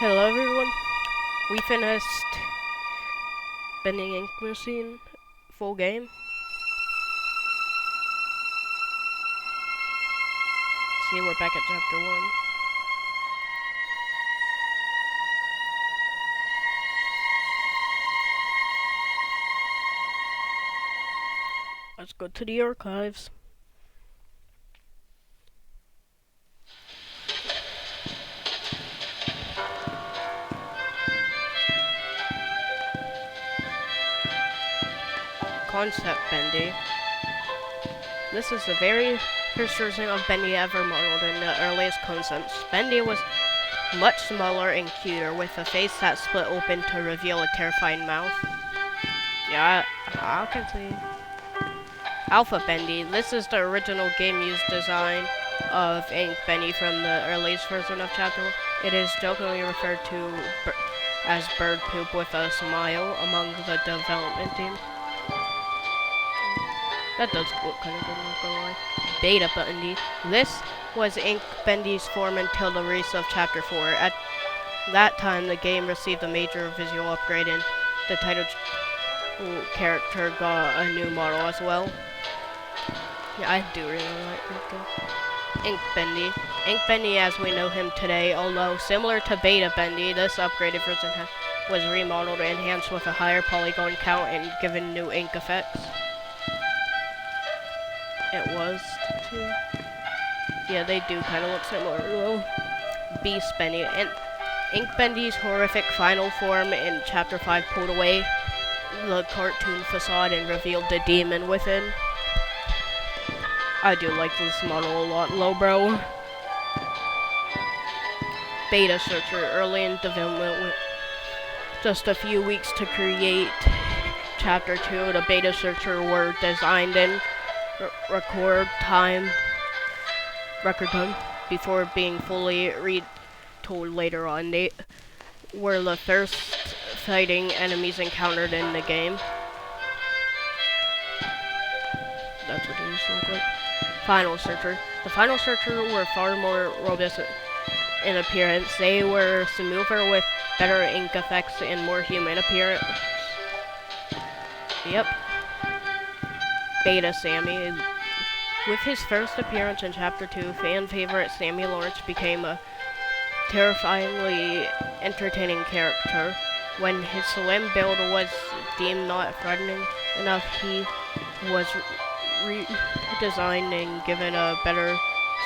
Hello everyone, we finished Bending Ink Machine full game. See, we're back at chapter 1. Let's go to the archives. Concept Bendy. This is the very first version of Bendy ever modeled in the earliest concepts. Bendy was much smaller and cuter, with a face that split open to reveal a terrifying mouth. Yeah, I can see. Alpha Bendy. This is the original game used design of Ink Bendy from the earliest version of Chapter 1. It is jokingly referred to as bird poop with a smile among the development team. That does look kind of good, not gonna lie. Beta Bendy. This was Ink Bendy's form until the release of Chapter 4. At that time, the game received a major visual upgrade and the title character got a new model as well. Yeah, I do really like this game. Ink Bendy. Ink Bendy as we know him today, although similar to Beta Bendy, this upgraded version was remodeled and enhanced with a higher polygon count and given new ink effects. It was too. Yeah, they do kind of look similar though. Beast Bendy. And Ink Bendy's horrific final form in Chapter 5 pulled away the cartoon facade and revealed the demon within. I do like this model a lot, Lowbrow. Beta Searcher, early in development with just a few weeks to create Chapter 2. The Beta Searcher were designed in record time before being fully retooled later on. They were the first fighting enemies encountered in the game. That's what it used to look like. Final Searcher. The Final Searcher were far more robust in appearance. They were smoother with better ink effects and more human appearance. Yep. Beta Sammy. With his first appearance in Chapter 2, fan favorite Sammy Lawrence became a terrifyingly entertaining character. When his slim build was deemed not threatening enough, he was redesigned and given a better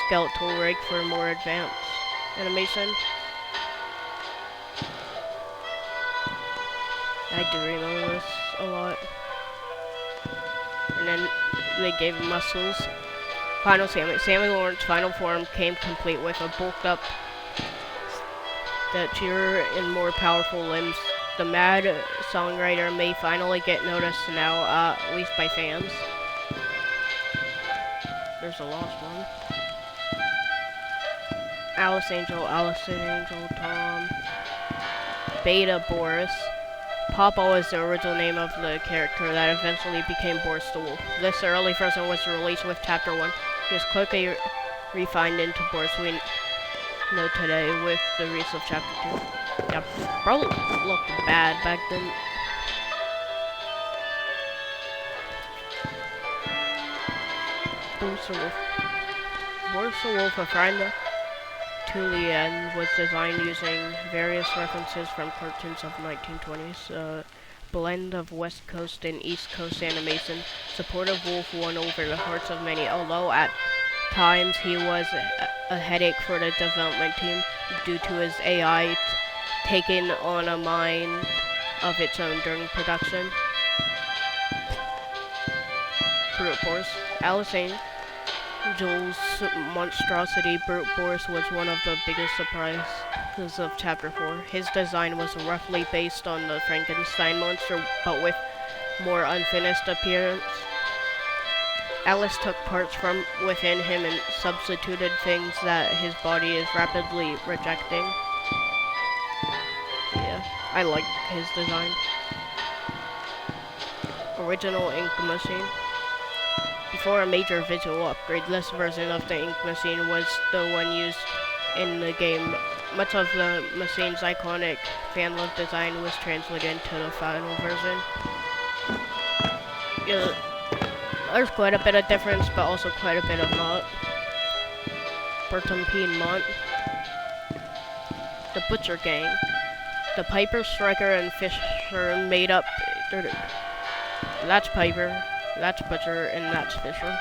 skeletal rig for more advanced animation. I do remember this a lot. And then they gave him muscles. Final Sammy Lawrence's final form came complete with a bulked up stature and more powerful limbs. The mad songwriter may finally get noticed now, at least by fans. There's a lost one. Allison Angel, Tom. Beta Boris. Papa is the original name of the character that eventually became Boris the Wolf. This early version was released with Chapter 1. He was quickly refined into Boris we know today with the release of Chapter 2. Yeah, probably looked bad back then. Boris the Wolf, a friend to the end, was designed using various references from cartoons of 1920s, a blend of West Coast and East Coast animation. Supportive Wolf won over the hearts of many, although at times he was a headache for the development team due to his AI taking on a mind of its own during production. Brute Force. Alice Angel's monstrosity, Brute Force, was one of the biggest surprises of Chapter 4. His design was roughly based on the Frankenstein monster, but with more unfinished appearance. Alice took parts from within him and substituted things that his body is rapidly rejecting. Yeah, I like his design. Original Ink Machine. Before a major visual upgrade, this version of the Ink Machine was the one used in the game. Much of the machine's iconic fan-loved design was translated into the final version. Yeah, there's quite a bit of difference, but also quite a bit of not. Batim Piedmont, the Butcher Gang. The Piper, Striker, and Fisher made up. That's Piper, that's Butcher, and that's Fisher.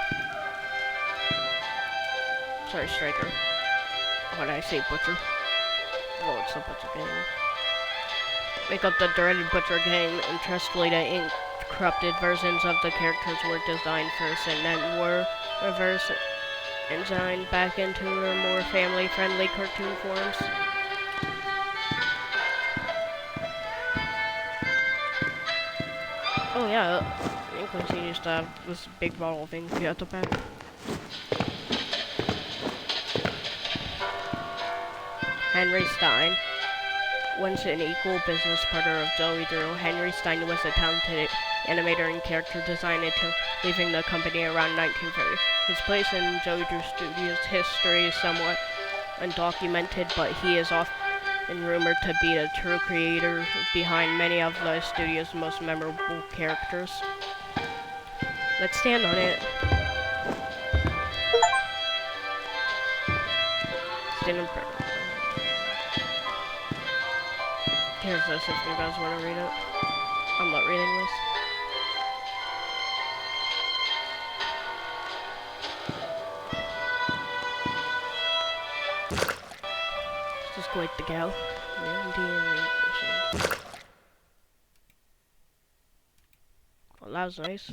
Sorry, Striker. When I say Butcher. Well, it's the Butcher Gang. Make up the dreaded Butcher Gang, and trustfully the ink corrupted versions of the characters were designed first and then were reversed and designed back into their more family-friendly cartoon forms. Oh yeah, England used to have this big bottle of ink at the back. Henry Stein. Once an equal business partner of Joey Drew, Henry Stein was a talented animator and character designer until leaving the company around 1930. His place in Joey Drew Studios' history is somewhat undocumented, but he is often rumored to be the true creator behind many of the studio's most memorable characters. Let's stand on it. Stand on prayer. Here's this if you guys want to read it. I'm not reading this. This is quite the gal. Well, that was nice.